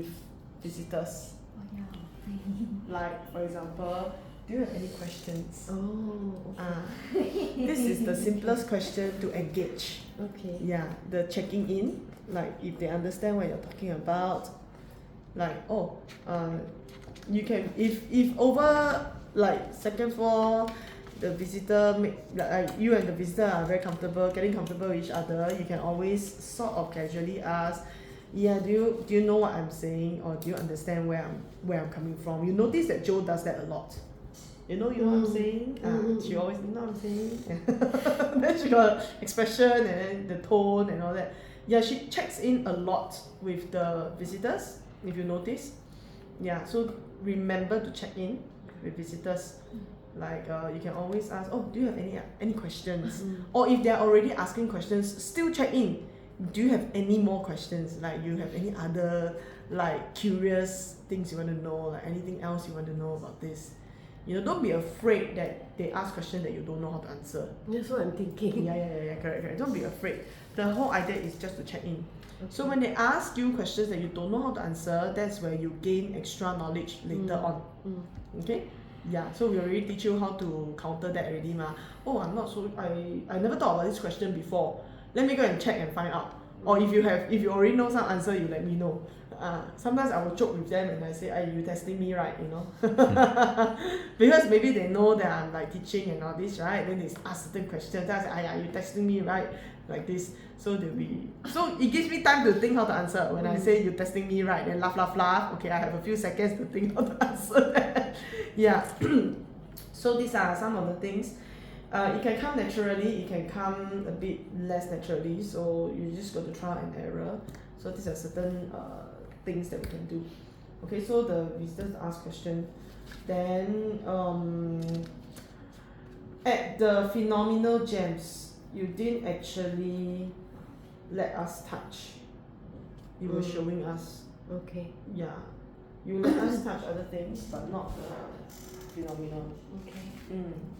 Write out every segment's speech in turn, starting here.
with visitors. Oh yeah. Like, for example, do you have any questions? Oh, okay. This is the simplest question to engage. Okay. Yeah, the checking in, like if they understand what you're talking about, like you can if over like second floor, the visitor make like you and the visitor are very comfortable, getting comfortable with each other, you can always sort of casually ask, yeah, do you know what I'm saying, or do you understand where I'm coming from? You notice that Jo does that a lot. You know what I'm saying? She always, you know what I'm saying? Then she got expression and then the tone and all that. Yeah, she checks in a lot with the visitors, if you notice. Yeah, so remember to check in with visitors. Like you can always ask, oh, do you have any questions? Or if they're already asking questions, still check in. Do you have any more questions? Like you have any other like curious things you want to know, like anything else you want to know about this? You know, don't be afraid that they ask questions that you don't know how to answer. That's what I'm thinking. Yeah, correct. Don't be afraid. The whole idea is just to check in. So when they ask you questions that you don't know how to answer, that's where you gain extra knowledge later on. Okay? Yeah, so we already teach you how to counter that already ma. Oh, I never thought about this question before. Let me go and check and find out. Or if you already know some answer, you let me know. Sometimes I will joke with them and I say, are you testing me, right? You know, because maybe they know that I'm like teaching and all this, right? Then they ask certain questions. Then I say, are you testing me, right? Like this. So it gives me time to think how to answer. When I say you're testing me, right? Then laugh. Okay, I have a few seconds to think how to answer that. Yeah. So these are some of the things. It can come naturally, it can come a bit less naturally, so you just got to trial and error. So these are certain things that we can do. Okay, so the visitors ask question. Then at the phenomenal gems, you didn't actually let us touch. You were showing us. Okay. Yeah. You let us touch other things, but not the phenomenal. Okay.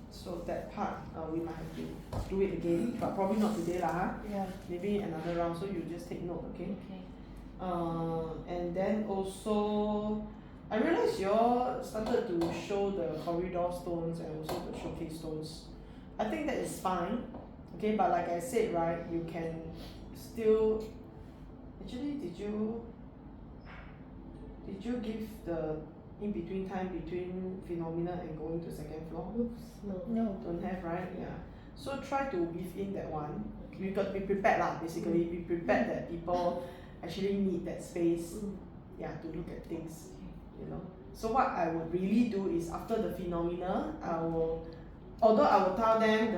So that part we might have to do it again, but probably not today lah. Yeah. Maybe another round. So you just take note, okay? Okay. And then also, I realized you all started to show the corridor stones and also the showcase stones. I think that is fine, okay? But like I said, right, you can still. Actually, did you give the in between time between phenomena and going to second floor? Oops, no. Don't have, right? Yeah. So try to weave in that one. You got to be prepared lah, basically. Be prepared that people actually need that space, yeah, to look at things, you know. So what I would really do is after the phenomena, although I will tell them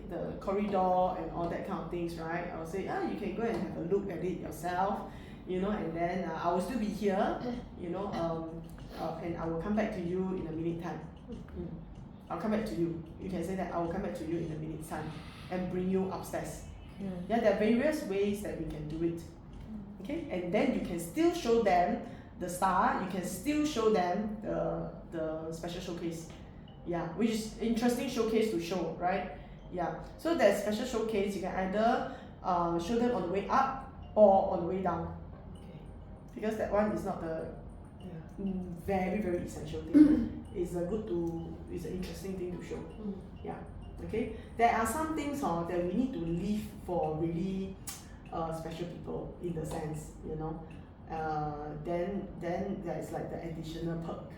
the corridor and all that kind of things, right? I will say, you can go and have a look at it yourself, you know, and then I will still be here, you know, and I will come back to you in a minute time. I'll come back to you. You can say that I will come back to you in a minute's time and bring you upstairs. Yeah, there are various ways that we can do it. Okay, and then you can still show them the star. You can still show them the special showcase. Yeah, which is interesting showcase to show, right? Yeah. So that special showcase, you can either show them on the way up or on the way down. Okay. Because that one is not the very essential thing. It's it's an interesting thing to show. Yeah. Okay. There are some things that we need to leave for really special people in the sense, you know. Then there's like the additional perk.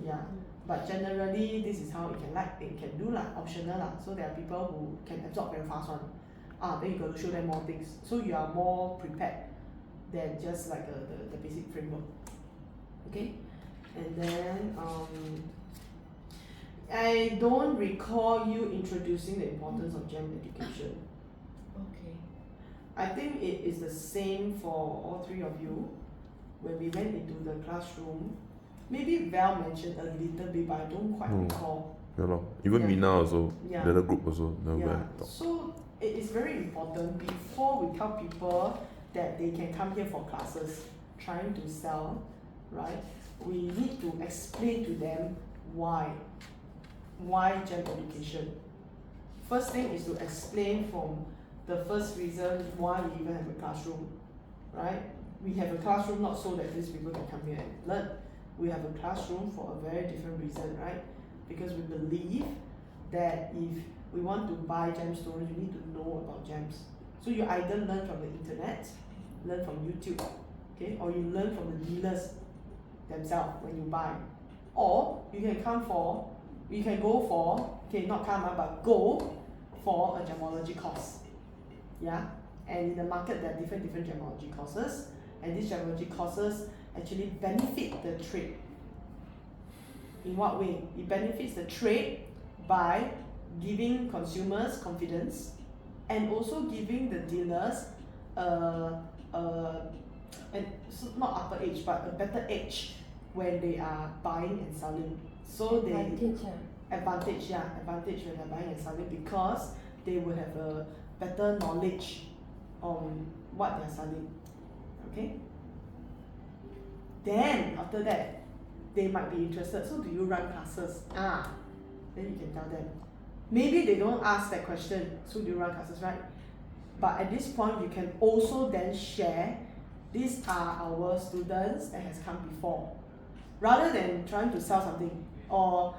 Yeah. But generally, this is how it can do lah, optional lah. So there are people who can absorb very fast one. Then you got to show them more things. So you are more prepared than just like the basic framework. Okay, and then I don't recall you introducing the importance of GEM education. Okay. I think it is the same for all three of you. When we went into the classroom, maybe Val mentioned a little bit, but I don't quite recall. Yeah, even Mina also, the other group also never talk. So it is very important before we tell people that they can come here for classes trying to sell, right? We need to explain to them why GEM education. First thing is to explain from the first reason why we even have a classroom, right? we have a classroom not so that these people can come here and learn. We have a classroom for a very different reason, right? Because we believe that if we want to buy gemstones, you need to know about gems. So you either learn from the internet, learn from YouTube, okay, or you learn from the dealers themselves when you buy, or you can go for, okay, not come but go for a gemology course, yeah. And in the market there are different gemology courses, and these gemology courses actually benefit the trade. In what way? It benefits the trade by giving consumers confidence, and also giving the dealers and so not upper edge but a better edge when they are buying and selling. So they advantage when they're buying and selling, because they will have a better knowledge on what they're selling. Okay. Then after that, they might be interested. So do you run classes? Then you can tell them. Maybe they don't ask that question. So do you run classes, right? But at this point, you can also then share. These are our students that has come before, rather than trying to sell something or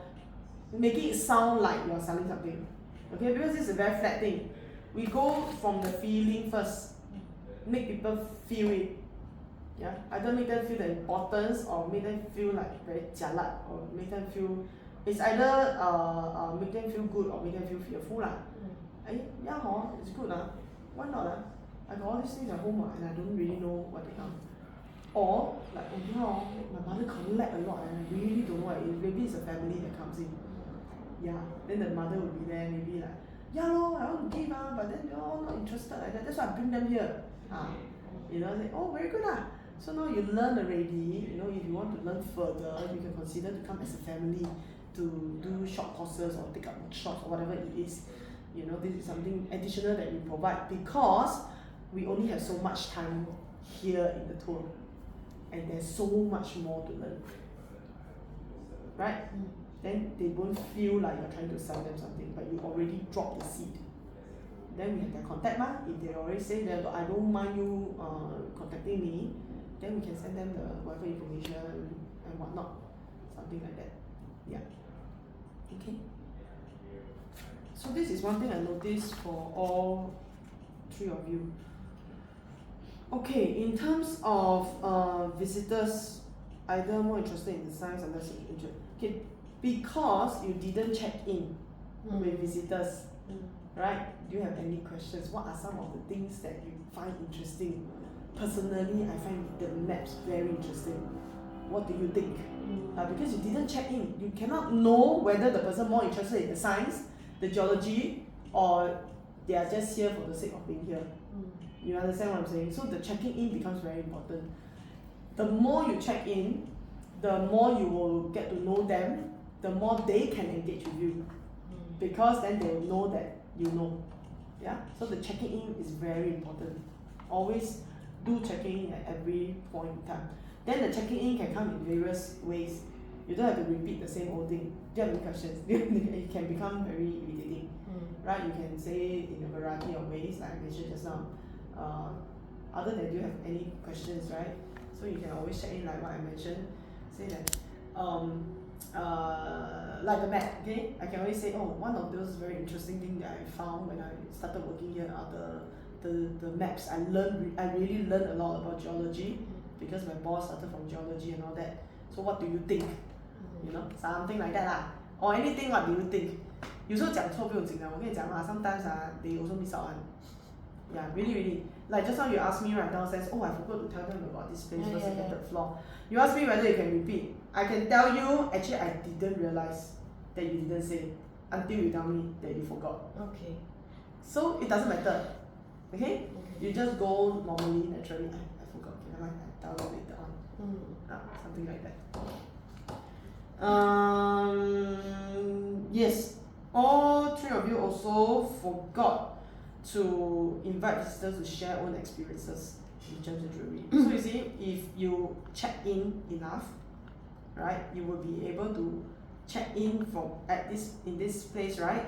making it sound like you're selling something. Okay, because this is a very flat thing. We go from the feeling first, make people feel it. Yeah, either make them feel the importance, or make them feel like very jialat, or make them feel, it's either make them feel good or make them feel fearful lah. Yeah hor, it's good lah. Why not lah? I got all these things at home and I don't really know what they are. Or like, oh yeah, my mother collect a lot and I really don't know what it is. Maybe it's a family that comes in. Yeah, then the mother will be there, maybe like, yeah lor, I want to give but then they're all not interested like that. That's why I bring them here. You know, say, oh very good lah. So now you learn already. You know, if you want to learn further, you can consider to come as a family to do short courses or take up workshops or whatever it is. You know, this is something additional that we provide, because we only have so much time here in the tour, and there's so much more to learn, right? Then they won't feel like you're trying to sell them something, but you already dropped the seed. Then we have their contact if they already say that I don't mind you contacting me, then we can send them the whatever information and whatnot, something like that. Yeah. Okay. So this is one thing I noticed for all three of you. Okay, in terms of visitors, either more interested in the science or less interested. Okay, because you didn't check in with visitors, right? Do you have any questions? What are some of the things that you find interesting? Personally, I find the maps very interesting. What do you think? Because you didn't check in, you cannot know whether the person more interested in the science, the geology, or they are just here for the sake of being here. You understand what I'm saying? So the checking in becomes very important. The more you check in, the more you will get to know them, the more they can engage with you, because then they will know that you know. Yeah. So the checking in is very important. Always do checking in at every point in time. Then the checking in can come in various ways. You don't have to repeat the same old thing. Do you have any questions? It can become very irritating, right? You can say in a variety of ways, like I mentioned just now. Other than, do you have any questions, right? So you can always check in, like what I mentioned. Say that, like the map, okay? I can always say, oh, one of those very interesting things that I found when I started working here are the maps. I really learned a lot about geology, because my boss started from geology and all that. So what do you think? You know, something like that lah. Or anything, what do you think? 有时候讲错不用紧的，我跟你讲啦 sometimes they also miss out one. Yeah, really. Like just now you asked me right downstairs, oh I forgot to tell them about this place, first, second, third floor. You asked me whether you can repeat. I can tell you, actually I didn't realize that you didn't say until you tell me that you forgot. Okay. So it doesn't matter. Okay? You just go normally, naturally. I forgot. Okay, never mind. I'll tell you later on. Something like that. Yes, all three of you also forgot to invite visitors to share own experiences in gems and jewelry. So you see, if you check in enough, right, you will be able to check in in this place, right?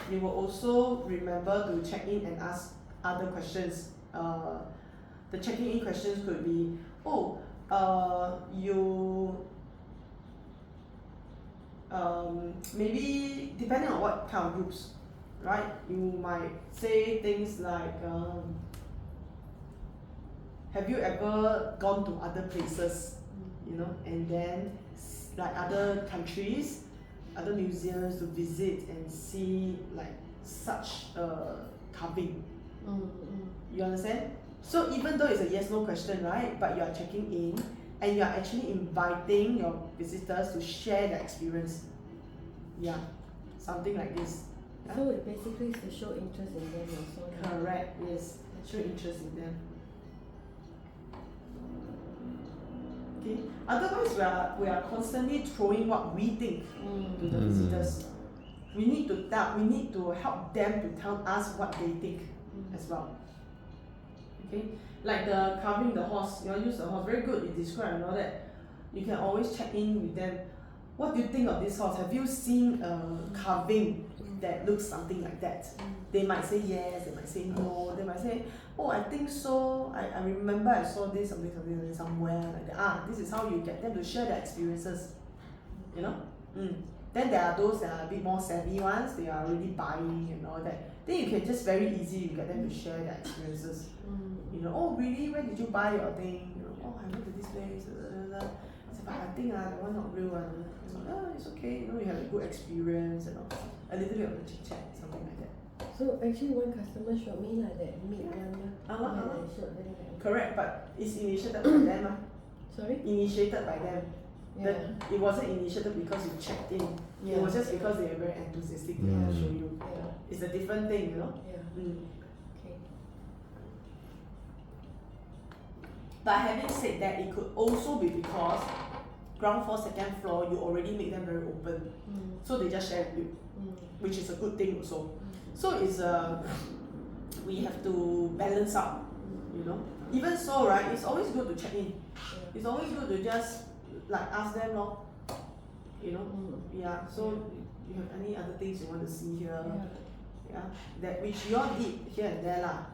You will also remember to check in and ask other questions. The checking in questions could be, oh, you maybe depending on what kind of groups, right? You might say things like, have you ever gone to other places, you know, and then like other countries, other museums to visit and see like such carving. You understand? So even though it's a yes no question, right, but you are checking in and you are actually inviting your visitors to share their experience. Yeah, something like this. Yeah? So it basically is to show interest in them also. Right? Correct, yes, show interest in them. Okay. Otherwise we are constantly throwing what we think to the visitors. We need to help them to tell us what they think as well. Okay, like the carving the horse, you use the horse, very good, you describe and all that. You can always check in with them. What do you think of this horse? Have you seen a carving that looks something like that? They might say yes, they might say no, they might say, oh, I think so, I remember I saw this something somewhere like that. This is how you get them to share their experiences, you know. Then there are those that are a bit more savvy ones, they are really buying and all that. Then you can just very easy get them to share their experiences. You know, oh really, where did you buy your thing? You know, oh, I went to this place, but I think that one not real one. So, it's okay, you know, you have a good experience and all. A little bit of a chit chat, something like that. So actually one customer showed me like that meat one. I showed them that. Correct, but it's initiated by them. Sorry? Initiated by them. Yeah. It wasn't initiated because you checked in. Yeah. It was just because they were very enthusiastic to show you. Yeah. It's a different thing, you know. Yeah. Okay. But having said that, it could also be because ground floor, second floor, you already make them very open. So they just share with you, which is a good thing also. So it's we have to balance out, you know. Even so, right, it's always good to check in. It's always good to just like ask them, you know. Yeah, so you have any other things you want to see here? Yeah, that which you all did here and there lah.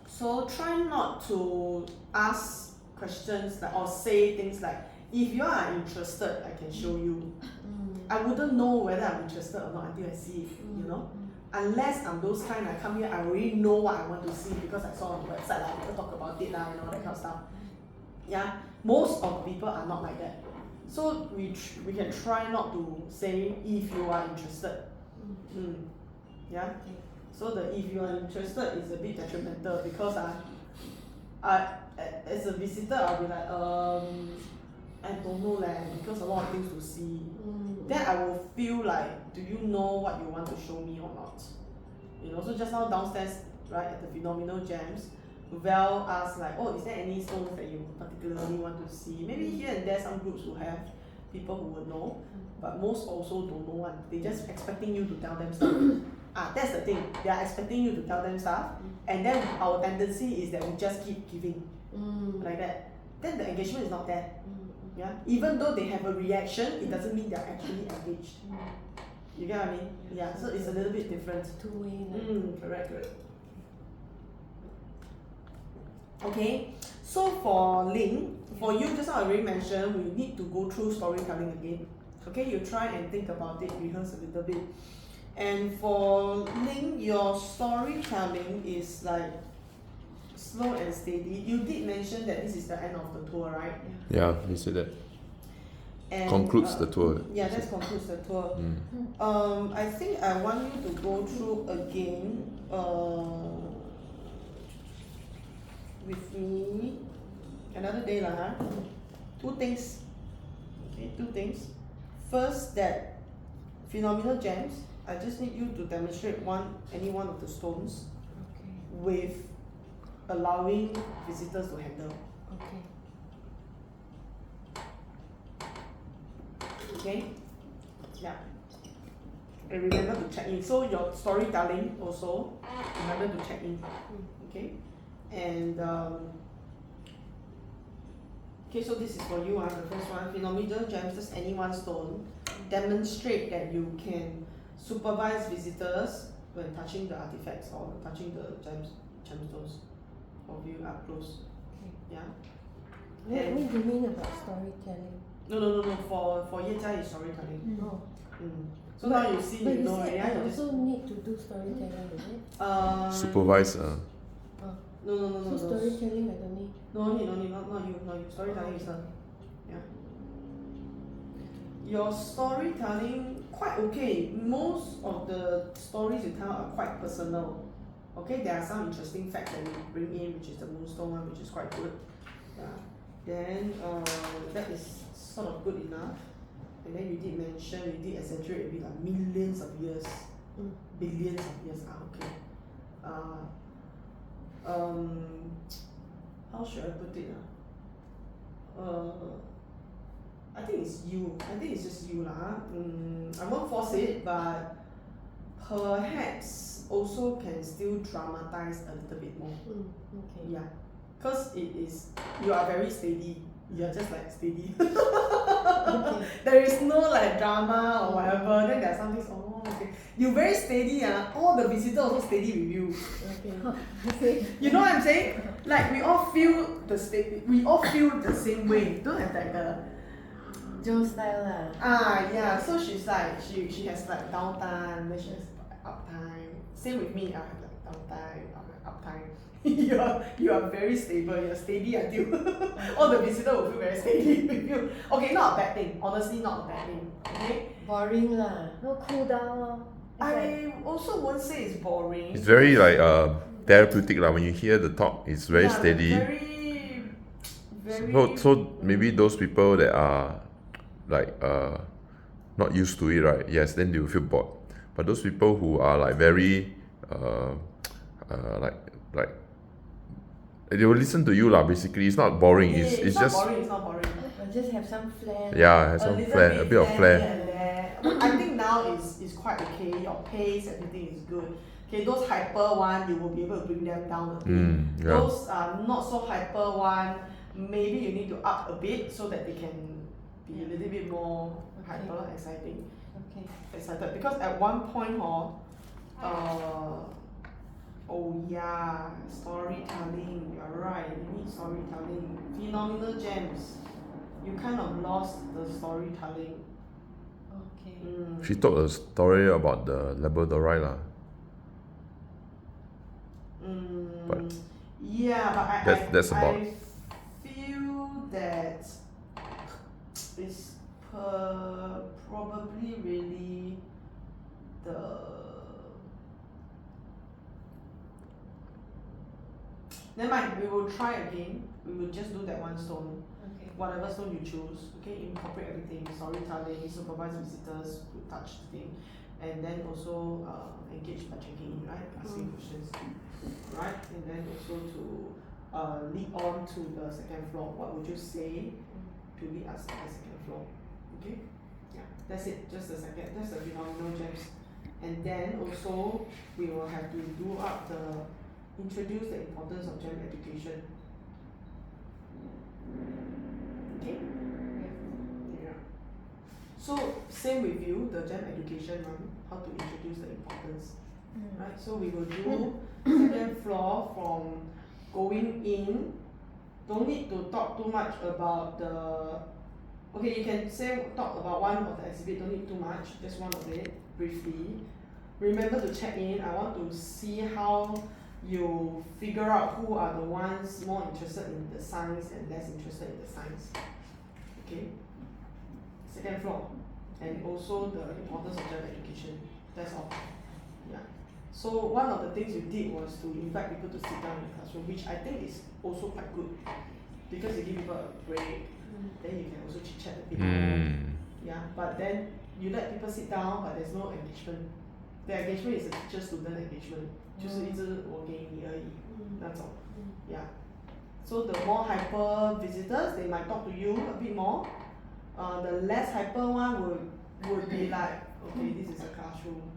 So try not to ask questions like, or say things like, if you are interested, I can show you. I wouldn't know whether I'm interested or not until I see it, you know. Unless I'm those kind, I come here, I already know what I want to see because I saw on the website, like people talk about it, and all that kind of stuff. Yeah, most of the people are not like that. So we can try not to say if you are interested. Yeah. So the if you are interested is a bit detrimental because I as a visitor I'll be like I don't know because a lot of things to see. Then I will feel like, do you know what you want to show me or not? You know, so just now downstairs, right, at the Phenomenal Gems, Val asked like, oh, is there any stones that you particularly want to see? Maybe here and there some groups will have people who will know, but most also don't know one. They just expecting you to tell them stuff. That's the thing. They are expecting you to tell them stuff, and then our tendency is that we just keep giving like that. Then the engagement is not there. Yeah, even though they have a reaction, it doesn't mean they're actually engaged. You get what I mean? Yeah, so it's a little bit different. Two-way. Correct. Okay, so for Ling, for you just now I already mentioned we need to go through storytelling again. Okay, you try and think about it, rehearse a little bit. And for Ling, your storytelling is like slow and steady. You did mention that this is the end of the tour, right? Yeah, he said that. And, concludes the tour. Yeah, that concludes the tour. I think I want you to go through again with me another day lah. Two things. Okay, two things. First, that Phenomenal Gems, I just need you to demonstrate any one of the stones with allowing visitors to handle. Okay? Yeah. And remember to check in. So your storytelling also, remember to check in. Okay? And okay, so this is for you, the first one. Phenomenal Gems, just any one stone. Demonstrate that you can supervise visitors when touching the artifacts or touching the gemstones or view up close. Okay. Yeah. What do you mean about storytelling? No. For Yejia is storytelling. Oh. So now you see, But you you know, said yeah, I you just also need to do storytelling, is it? Supervisor. Oh. No. So storytelling I don't need. No need, not you. Storytelling is her. Yeah. Your storytelling quite okay. Most of the stories you tell are quite personal. Okay, there are some interesting facts that you bring in, which is the moonstone one, which is quite good. Yeah. Then that is sort of good enough. And then you did mention, you did exaggerate a bit, like millions of years, billions of years. Okay. How should I put it? I think it's you. I think it's just you lah. I won't force it, but perhaps also can still dramatize a little bit more. Okay. Yeah, because it is, you are very steady. You are just like steady. Okay. There is no like drama or whatever. Then there are some things. Oh, okay. You very steady. All the visitors also steady with you. Okay. You know what I'm saying? Like we all feel we all feel the same way. Don't have like the Joe style lah. yeah. So she's like she has like downtime, then she has uptime. Same with me. I have like downtime, uptime. you are very stable. You're steady until all the visitors will feel very steady with you. Okay, not a bad thing. Honestly, not a bad thing. Okay. Boring lah. No cool down lor. I also won't say it's boring. It's very like therapeutic lah. When you hear the talk, it's very Yeah, steady. Very. So maybe those people that are like not used to it, right? Yes, then they will feel bored. But those people who are like very like they will listen to you lah. Basically, it's not boring. Yeah, It's not just boring. It's not boring. Just have some flair. yeah, has some little flair, a bit of flair. here and there. I think now is quite okay. Your pace, everything is good. Okay, those hyper one, you will be able to bring them down a bit. Yeah. Those not so hyper one, maybe you need to up a bit so that they can be a little bit more hyper, exciting. Okay. Excited because at one point, oh yeah, storytelling. You're right. You need storytelling. Phenomenal gems. You kind of lost the storytelling. Okay. She told a story about the Labradorite lah. But yeah, but that's about. I feel that it's probably really the. Never mind, we will try again. We will just do that one stone. Okay. Whatever stone you choose, okay, incorporate everything, storytelling, supervise visitors to touch the thing, and then also engage by checking in, right, asking questions, right, and then also to lead on to the second floor. What would you say to lead us to the second floor? Okay, yeah, that's it, just the phenomenal gems, and then also we will have to do up introduce the importance of gem education. Okay? Yeah. So same with you, the gem education one, how to introduce the importance. Right? So we will do second floor from going in. Don't need to talk too much about okay, you can talk about one of the exhibit, don't need too much, just one of it, briefly. Remember to check in. I want to see how you figure out who are the ones more interested in the science and less interested in the science. Okay? Second floor. And also the importance of gem education. That's all. Yeah. So one of the things you did was to invite people to sit down in the classroom, which I think is also quite good. Because you give people a break, then you can also chit chat a bit more. Yeah. But then you let people sit down, but there's no engagement. The engagement is a teacher-student engagement. 就是一直我给你而已那种 yeah. So the more hyper visitors, they might talk to you a bit more. The less hyper one would be like, okay, this is a classroom.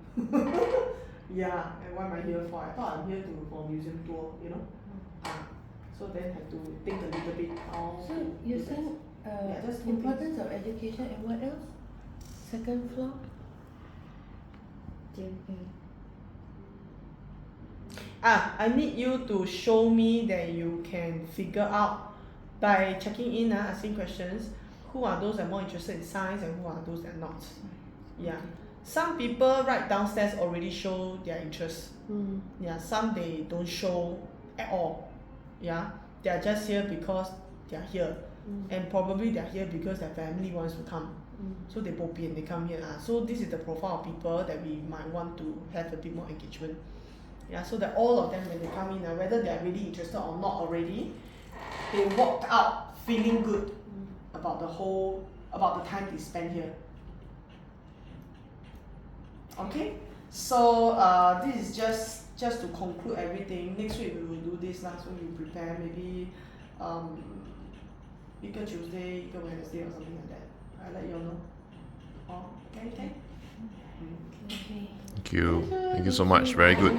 Yeah, and what am I here for? I thought I'm here for museum tour, you know. So then have to think a little bit how. So you're saying just importance of education and what else? Second floor? I need you to show me that you can figure out by checking in, asking questions, who are those that are more interested in science and who are those that are not. Yeah. Some people right downstairs already show their interest. Yeah, some they don't show at all. Yeah, they are just here because they are here, and probably they are here because their family wants to come. So they bo pian, they come here. So this is the profile of people that we might want to have a bit more engagement. Yeah, so that all of them when they come in, whether they are really interested or not already, they walk out feeling good about the time they spend here. Okay, so this is just to conclude everything. Next week we will do this lah, so you prepare maybe 一个 Tuesday 一个 Wednesday or something like that. I let you all know. Oh, okay. Thank you so much, very good.